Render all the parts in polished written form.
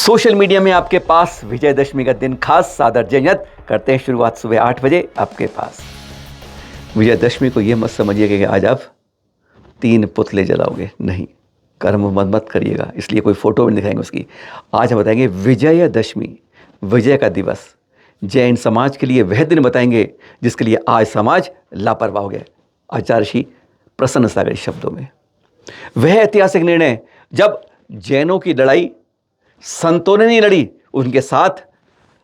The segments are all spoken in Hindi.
सोशल मीडिया में आपके पास विजयदशमी का दिन खास सादर जयंत करते हैं शुरुआत सुबह 8 बजे आपके पास। विजयदशमी को यह मत समझिएगा कि आज आप 3 पुतले जलाओगे, नहीं, कर्म मत करिएगा, इसलिए कोई फोटो भी दिखाएंगे उसकी। आज हम बताएंगे विजयदशमी, विजय का दिवस। जैन समाज के लिए वह दिन बताएंगे जिसके लिए आज समाज लापरवाह हो गया। आचार्य श्री प्रसन्न सागर शब्दों में वह ऐतिहासिक निर्णय जब जैनों की लड़ाई संतों ने नहीं लड़ी, उनके साथ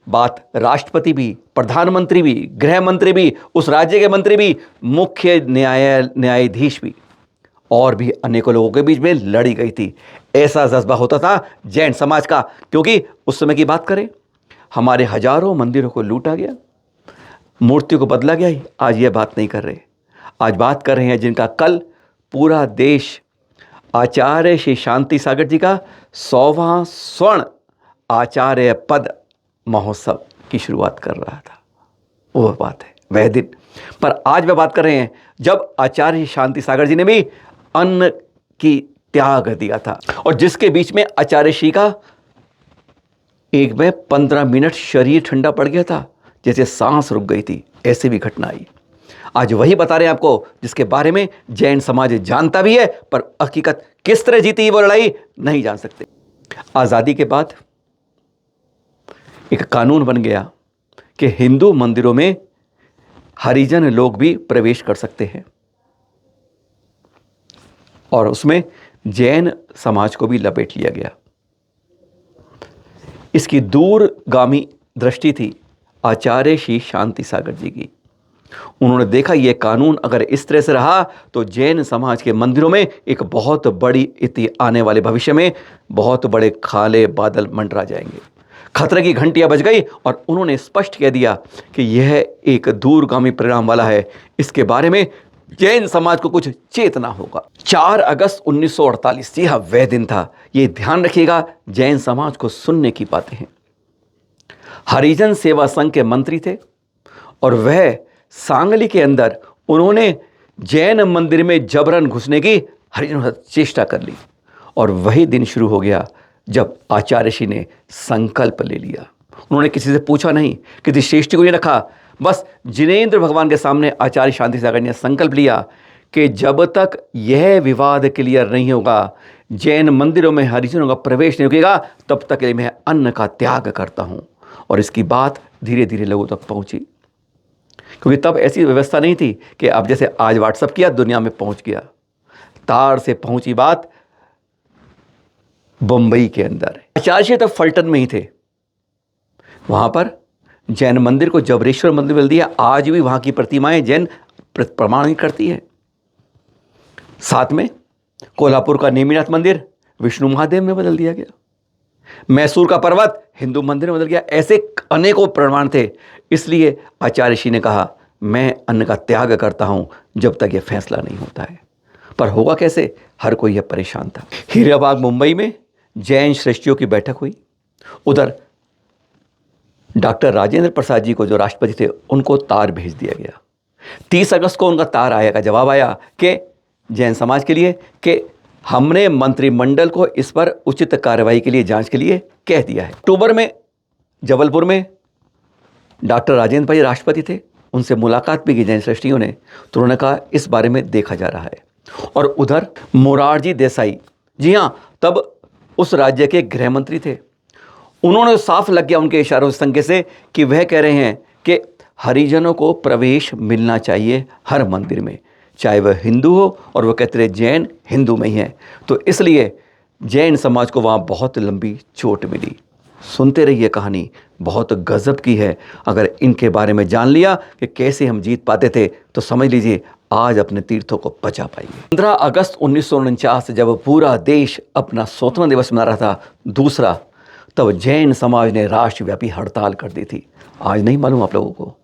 बात राष्ट्रपति भी, प्रधानमंत्री भी, गृह मंत्री भी, उस राज्य के मंत्री भी, मुख्य न्यायाधीश भी और भी अनेकों लोगों के बीच में लड़ी गई थी। ऐसा जज्बा होता था जैन समाज का, क्योंकि उस समय की बात करें, हमारे हजारों मंदिरों को लूटा गया, मूर्तियों को बदला गया। आज यह बात नहीं कर रहे, आज बात कर रहे हैं जिनका कल पूरा देश आचार्य श्री शांति सागर जी का 100वां स्वर्ण आचार्य पद महोत्सव की शुरुआत कर रहा था। वो बात है, वह दिन। पर आज वह बात कर रहे हैं जब आचार्य शांति सागर जी ने भी अन्न की त्याग दिया था, और जिसके बीच में आचार्य श्री का एक में 15 मिनट शरीर ठंडा पड़ गया था, जैसे सांस रुक गई थी, ऐसी भी घटना आई। आज वही बता रहे हैं आपको जिसके बारे में जैन समाज जानता भी है, पर हकीकत किस तरह जीती वो लड़ाई नहीं जान सकते। आजादी के बाद एक कानून बन गया कि हिंदू मंदिरों में हरिजन लोग भी प्रवेश कर सकते हैं, और उसमें जैन समाज को भी लपेट लिया गया। इसकी दूरगामी दृष्टि थी आचार्य श्री शांति सागर जी की। उन्होंने देखा यह कानून अगर इस तरह से रहा तो जैन समाज के मंदिरों में एक बहुत बड़ी आने वाले भविष्य में बहुत बड़े काले बादल मंडरा जाएंगे। खतरे की घंटियां बज गई और उन्होंने स्पष्ट कह दिया कि यह एक दूरगामी परिणाम वाला है, इसके बारे में जैन समाज को कुछ चेतना होगा। 4 अगस्त 1948 यह वह दिन था। यह ध्यान रखिएगा, जैन समाज को सुनने की बातें हैं। हरिजन सेवा संघ के मंत्री थे और वह सांगली के अंदर उन्होंने जैन मंदिर में जबरन घुसने की हरिजनों से चेष्टा कर ली, और वही दिन शुरू हो गया जब आचार्य श्री ने संकल्प ले लिया। उन्होंने किसी से पूछा नहीं, किसी श्रेष्ठी को नहीं रखा, बस जिनेंद्र भगवान के सामने आचार्य शांति सागर ने संकल्प लिया कि जब तक यह विवाद क्लियर नहीं होगा, जैन मंदिरों में हरिजनों का प्रवेश नहीं रुकेगा, तब तक मैं अन्न का त्याग करता हूं। और इसकी बात धीरे धीरे लोगों तक पहुंची, क्योंकि तब ऐसी व्यवस्था नहीं थी कि अब जैसे आज व्हाट्सएप किया दुनिया में पहुंच गया। तार से पहुंची बात बंबई के अंदर। आचार्य तब फलटन में ही थे, वहां पर जैन मंदिर को जबरेश्वर मंदिर बदल दिया। आज भी वहां की प्रतिमाएं जैन प्रमाणित करती है। साथ में कोल्हापुर का नेमिनाथ मंदिर विष्णु महादेव में बदल दिया गया। मैसूर का पर्वत हिंदू मंदिर में बदल गया। ऐसे अनेकों प्रमाण थे। इसलिए आचार्य श्री ने कहा, मैं अन्न का त्याग करता हूं जब तक यह फैसला नहीं होता है। पर होगा कैसे, हर कोई यह परेशान था। हीराबाग मुंबई में जैन श्रेष्ठियों की बैठक हुई। उधर डॉक्टर राजेंद्र प्रसाद जी को, जो राष्ट्रपति थे, उनको तार भेज दिया गया। 30 अगस्त को उनका तार आया का जवाब आया कि जैन समाज के लिए कि हमने मंत्रिमंडल को इस पर उचित कार्रवाई के लिए, जांच के लिए कह दिया है। अक्टूबर में जबलपुर में डॉक्टर राजेंद्र भाई राष्ट्रपति थे, उनसे मुलाकात भी की जैन श्रेष्ठियों ने, तो उन्होंने कहा इस बारे में देखा जा रहा है। और उधर मोरारजी देसाई, जी हाँ, तब उस राज्य के गृह मंत्री थे, उन्होंने साफ लग गया उनके इशारों संज्ञा से कि वह कह रहे हैं कि हरिजनों को प्रवेश मिलना चाहिए हर मंदिर में, चाहे वह हिंदू हो, और वह कहते रहे जैन हिंदू में ही है। तो इसलिए जैन समाज को वहाँ बहुत लंबी चोट मिली। सुनते रहिए, कहानी बहुत गजब की है। अगर इनके बारे में जान लिया कि कैसे हम जीत पाते थे, तो समझ लीजिए आज अपने तीर्थों को बचा पाएंगे। 15 अगस्त 1949 जब पूरा देश अपना स्वतंत्रता दिवस मना रहा था, दूसरा, तब जैन समाज ने राष्ट्रव्यापी हड़ताल कर दी थी। आज नहीं मालूम आप लोगों को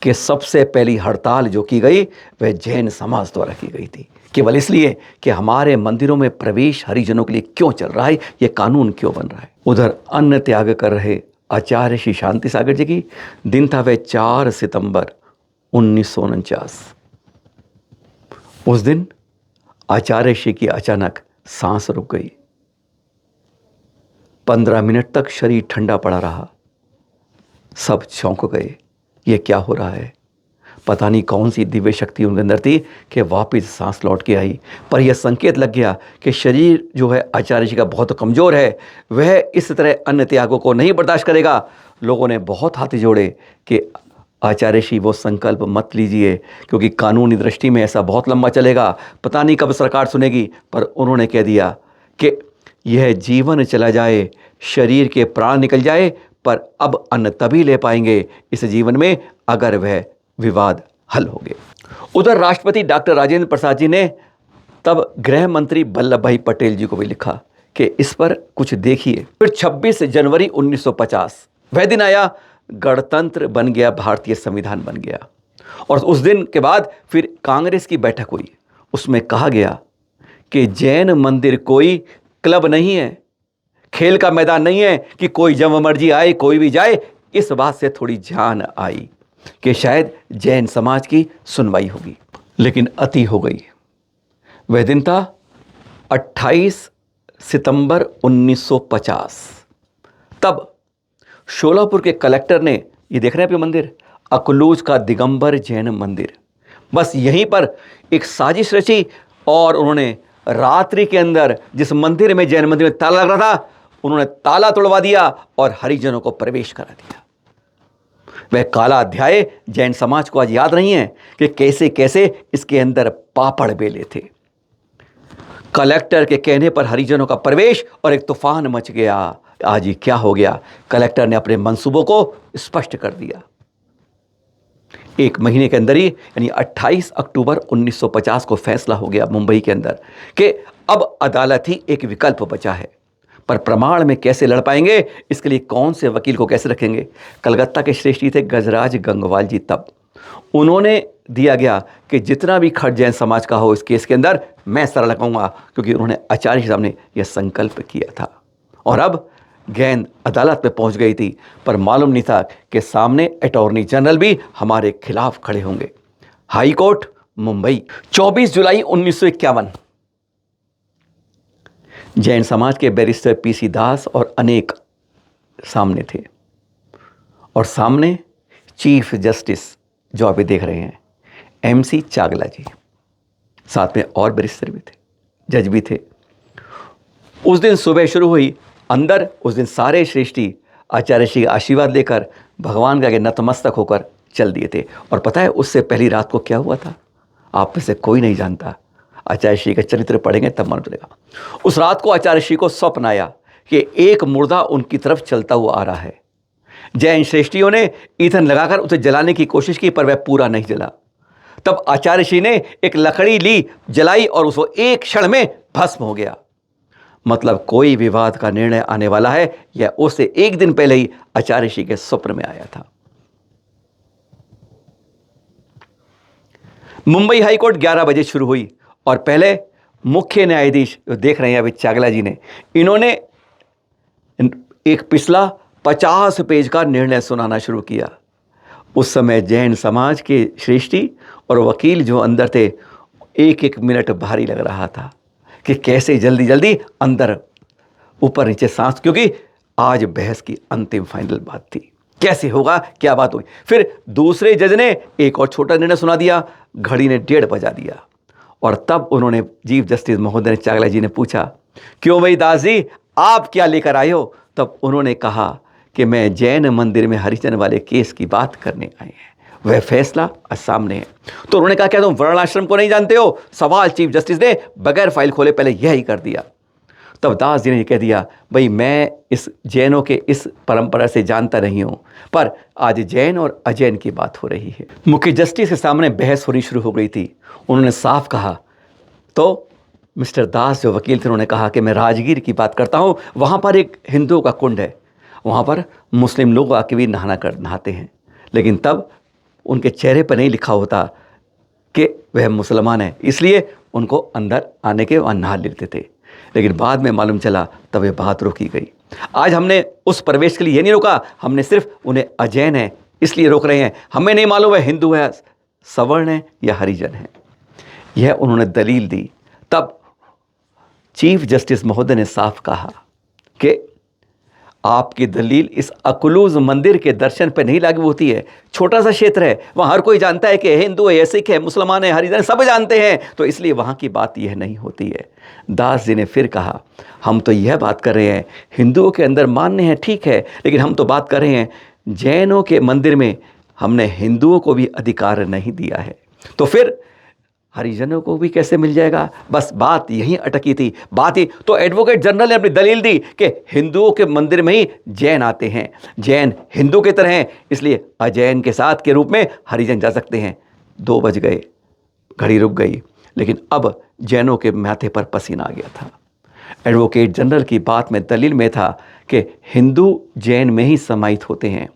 कि सबसे पहली हड़ताल जो की गई वह जैन समाज द्वारा की गई थी, केवल इसलिए कि हमारे मंदिरों में प्रवेश हरिजनों के लिए क्यों चल रहा है, यह कानून क्यों बन रहा है। उधर अन्न त्याग कर रहे आचार्य श्री शांति सागर जी की दिन था वह 4 सितंबर 1949। उस दिन आचार्य श्री की अचानक सांस रुक गई। 15 मिनट तक शरीर ठंडा पड़ा रहा। सब चौंक गए, ये क्या हो रहा है। पता नहीं कौन सी दिव्य शक्ति उनके अंदर थी कि वापस सांस लौट के आई। पर यह संकेत लग गया कि शरीर जो है आचार्य जी का बहुत कमज़ोर है, वह इस तरह अन्य त्यागों को नहीं बर्दाश्त करेगा। लोगों ने बहुत हाथ जोड़े कि आचार्य श्री वो संकल्प मत लीजिए, क्योंकि कानूनी दृष्टि में ऐसा बहुत लंबा चलेगा, पता नहीं कब सरकार सुनेगी। पर उन्होंने कह दिया कि यह जीवन चला जाए, शरीर के प्राण निकल जाए, पर अब अन्न तभी ले पाएंगे इस जीवन में अगर वह विवाद हल हो गए। उधर राष्ट्रपति डॉक्टर राजेंद्र प्रसाद जी ने तब गृह मंत्री वल्लभ भाई पटेल जी को भी लिखा कि इस पर कुछ देखिए। फिर 26 जनवरी 1950 वह दिन आया, गणतंत्र बन गया, भारतीय संविधान बन गया। और उस दिन के बाद फिर कांग्रेस की बैठक हुई। उसमें कहा गया कि जैन मंदिर कोई क्लब नहीं है, खेल का मैदान नहीं है कि कोई जब मर्जी आए कोई भी जाए। इस बात से थोड़ी जान आई कि शायद जैन समाज की सुनवाई होगी, लेकिन अति हो गई। वह दिन था 28 सितंबर 1950। तब शोलापुर के कलेक्टर ने, ये देख रहे हैं आप मंदिर, अकलूज का दिगंबर जैन मंदिर, बस यहीं पर एक साजिश रची और उन्होंने रात्रि के अंदर जिस मंदिर में, जैन मंदिर में ताला लग रहा था, उन्होंने ताला तोड़वा दिया और हरिजनों को प्रवेश करा दिया। वह काला अध्याय जैन समाज को आज याद नहीं है कि कैसे कैसे इसके अंदर पापड़ बेले थे। कलेक्टर के कहने पर हरिजनों का प्रवेश और एक तूफान मच गया। आज ये क्या हो गया। कलेक्टर ने अपने मंसूबों को स्पष्ट कर दिया। एक महीने के अंदर ही, यानी 28 अक्टूबर 1950 को फैसला हो गया मुंबई के अंदर कि अब अदालत ही एक विकल्प बचा है। पर प्रमाण में कैसे लड़ पाएंगे, इसके लिए कौन से वकील को कैसे रखेंगे। कलकत्ता के श्रेष्ठी थे गजराज गंगवाल जी। तब उन्होंने दिया गया कि जितना भी खर्च जैन समाज का हो इस केस के अंदर मैं सर लगाऊंगा, क्योंकि उन्होंने आचार्य के सामने यह संकल्प किया था। और अब गेंद अदालत में पहुंच गई थी, पर मालूम नहीं था कि सामने अटॉर्नी जनरल भी हमारे खिलाफ खड़े होंगे। हाई कोर्ट मुंबई, 24 जुलाई 1951। जैन समाज के बैरिस्टर पीसी दास और अनेक सामने थे, और सामने चीफ जस्टिस जो अभी देख रहे हैं एमसी चागला जी, साथ में और बैरिस्टर भी थे, जज भी थे। उस दिन सुबह शुरू हुई। अंदर उस दिन सारे श्रेष्ठी आचार्य श्री आशीर्वाद लेकर भगवान के आगे नतमस्तक होकर चल दिए थे। और पता है उससे पहली रात को क्या हुआ था, आप में से कोई नहीं जानता। आचार्य श्री का चरित्र पढ़ेंगे तब मालूम चलेगा। उस रात को आचार्य श्री को स्वप्न आया कि एक मुर्दा उनकी तरफ चलता हुआ आ रहा है। जैन श्रेष्ठियों ने ईंधन लगाकर उसे जलाने की कोशिश की, पर वह पूरा नहीं जला। तब आचार्य श्री ने एक लकड़ी ली, जलाई और उसको एक क्षण में भस्म हो गया। मतलब कोई विवाद का निर्णय आने वाला है, यह उससे एक दिन पहले ही आचार्य श्री के स्वप्न में आया था। मुंबई हाईकोर्ट 11 बजे शुरू हुई और पहले मुख्य न्यायाधीश जो देख रहे हैं अभी चागला जी ने, इन्होंने एक पिछला 50 पेज का निर्णय सुनाना शुरू किया। उस समय जैन समाज के श्रेष्ठी और वकील जो अंदर थे, एक एक मिनट भारी लग रहा था कि कैसे जल्दी जल्दी अंदर ऊपर नीचे सांस, क्योंकि आज बहस की अंतिम फाइनल बात थी, कैसे होगा, क्या बात होगी। फिर दूसरे जज ने एक और छोटा निर्णय सुना दिया। घड़ी ने 1:30 बजा दिया और तब उन्होंने चीफ जस्टिस महोदय चागला जी ने पूछा, क्यों भाई दास जी, आप क्या लेकर आए हो। तब उन्होंने कहा कि मैं जैन मंदिर में हरिजन वाले केस की बात करने आए हैं, वह फैसला सामने है। तो उन्होंने कहा, क्या तुम वर्णाश्रम को नहीं जानते हो। सवाल चीफ जस्टिस ने बगैर फाइल खोले पहले यही कर दिया। तब दास जी ने कह दिया, भाई मैं इस जैनों के इस परंपरा से जानता नहीं हूं, पर आज जैन और अजैन की बात हो रही है। मुख्य जस्टिस के सामने बहस होनी शुरू हो गई थी। उन्होंने साफ कहा, तो मिस्टर दास जो वकील थे, उन्होंने कहा कि मैं राजगीर की बात करता हूं, वहां पर एक हिंदुओं का कुंड है, वहां पर मुस्लिम लोग आके भी नहाते हैं, लेकिन तब उनके चेहरे पर नहीं लिखा होता कि वह मुसलमान है, इसलिए उनको अंदर आने के वहाँ नहा लेते थे। लेकिन बाद में मालूम चला, तब ये बात रोकी गई। आज हमने उस प्रवेश के लिए ये नहीं रोका, हमने सिर्फ उन्हें अजैन है इसलिए रोक रहे हैं। हमें नहीं मालूम है हिंदू है, सवर्ण है या हरिजन है। यह उन्होंने दलील दी। तब चीफ जस्टिस महोदय ने साफ कहा कि आपकी दलील इस अकलूज मंदिर के दर्शन पर नहीं लागू होती है। छोटा सा क्षेत्र है, वहाँ हर कोई जानता है कि हिंदू है, सिख है, मुसलमान है, हरिजन, सब जानते हैं, तो इसलिए वहाँ की बात यह नहीं होती है। दास जी ने फिर कहा, हम तो यह बात कर रहे हैं हिंदुओं के अंदर मान्य है, ठीक है, लेकिन हम तो बात कर रहे हैं जैनों के मंदिर में हमने हिंदुओं को भी अधिकार नहीं दिया है, तो फिर हरिजनों को भी कैसे मिल जाएगा? बस बात यहीं अटकी थी। बात ही तो एडवोकेट जनरल ने अपनी दलील दी कि हिंदुओं के मंदिर में ही जैन आते हैं, जैन हिंदू की तरह हैं, इसलिए अजैन के साथ के रूप में हरिजन जा सकते हैं। 2 बज गए, घड़ी रुक गई, लेकिन अब जैनों के माथे पर पसीना आ गया था। एडवोकेट जनरल की बात में, दलील में था कि हिंदू जैन में ही समाहित होते हैं,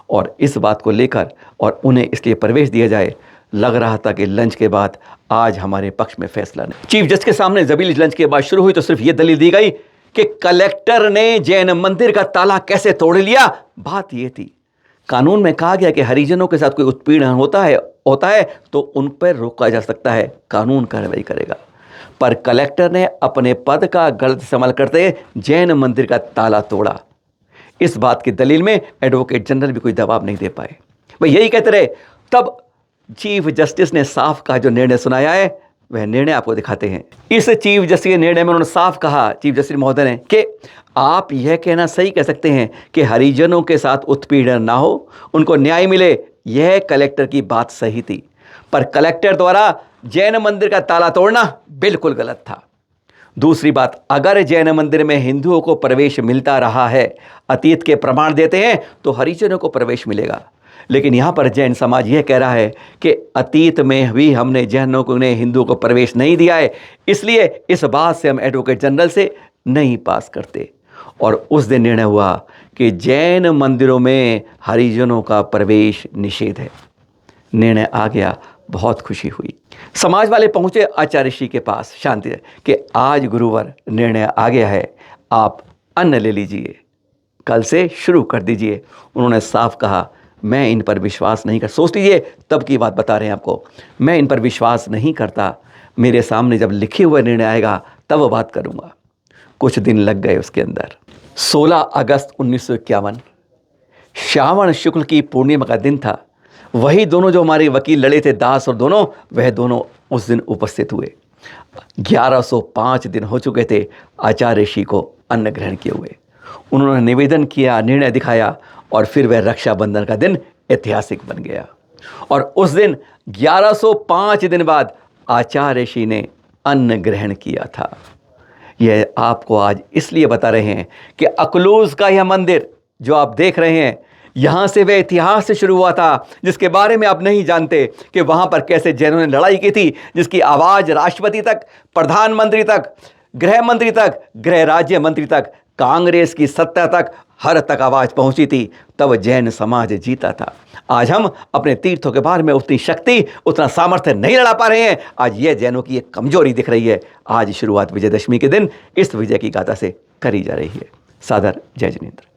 और इस बात को लेकर और उन्हें इसलिए प्रवेश दिया जाए। लग रहा था कि लंच के बाद आज हमारे पक्ष में फैसला नहीं। चीफ जस्टिस के सामने जबील लंच के बाद शुरू हुई तो सिर्फ यह दलील दी गई कि कलेक्टर ने जैन मंदिर का ताला कैसे तोड़ लिया। बात यह थी, कानून में कहा गया कि हरिजनों के साथ कोई उत्पीड़न होता है तो उन पर रोका जा सकता है, कानून कार्रवाई करेगा। पर कलेक्टर ने अपने पद का गलत इस्तेमाल करते जैन मंदिर का ताला तोड़ा। इस बात की दलील में एडवोकेट जनरल भी कोई जवाब नहीं दे पाए, वह यही कहते रहे। तब चीफ जस्टिस ने साफ कहा, जो निर्णय सुनाया है वह निर्णय आपको दिखाते हैं। इस चीफ जस्टिस के निर्णय में उन्होंने साफ कहा, चीफ जस्टिस महोदय ने, कि आप यह कहना सही कह सकते हैं कि हरिजनों के साथ उत्पीड़न ना हो, उनको न्याय मिले, यह कलेक्टर की बात सही थी, पर कलेक्टर द्वारा जैन मंदिर का ताला तोड़ना बिल्कुल गलत था। दूसरी बात, अगर जैन मंदिर में हिंदुओं को प्रवेश मिलता रहा है, अतीत के प्रमाण देते हैं, तो हरिजनों को प्रवेश मिलेगा। लेकिन यहाँ पर जैन समाज यह कह रहा है कि अतीत में भी हमने जैनों को, ने हिंदुओं को प्रवेश नहीं दिया है, इसलिए इस बात से हम एडवोकेट जनरल से नहीं पास करते। और उस दिन निर्णय हुआ कि जैन मंदिरों में हरिजनों का प्रवेश निषेध है। निर्णय आ गया, बहुत खुशी हुई। समाज वाले पहुंचे आचार्य ऋषि के पास शांति कि आज गुरुवार निर्णय आ गया है, आप अन्न ले लीजिए, कल से शुरू कर दीजिए। उन्होंने साफ कहा, मैं इन पर विश्वास नहीं कर, सोच लीजिए तब की बात बता रहे हैं आपको, मैं इन पर विश्वास नहीं करता, मेरे सामने जब लिखे हुए निर्णय आएगा तब बात करूंगा। कुछ दिन लग गए उसके अंदर। 16 अगस्त 1951 श्रावण शुक्ल की पूर्णिमा का दिन था। वही दोनों जो हमारे वकील लड़े थे, दास और दोनों, वह दोनों उस दिन उपस्थित हुए। 1105 दिन हो चुके थे आचार्य ऋषि को अन्न ग्रहण किए हुए। उन्होंने निवेदन किया, निर्णय दिखाया, और फिर वह रक्षाबंधन का दिन ऐतिहासिक बन गया। और उस दिन 1105 दिन बाद आचार्य ऋषि ने अन्न ग्रहण किया था। यह आपको आज इसलिए बता रहे हैं कि अकलूज का यह मंदिर जो आप देख रहे हैं, यहाँ से वह इतिहास से शुरू हुआ था जिसके बारे में आप नहीं जानते कि वहाँ पर कैसे जैनों ने लड़ाई की थी, जिसकी आवाज़ राष्ट्रपति तक, प्रधानमंत्री तक, गृह मंत्री तक, गृह राज्य मंत्री तक, कांग्रेस की सत्ता तक, हर तक आवाज़ पहुंची थी। तब जैन समाज जीता था। आज हम अपने तीर्थों के बारे में उतनी शक्ति, उतना सामर्थ्य नहीं लड़ा पा रहे हैं। आज यह जैनों की एक कमजोरी दिख रही है। आज शुरुआत विजयदशमी के दिन इस विजय की गाथा से करी जा रही है। सादर जय जिनेंद्र।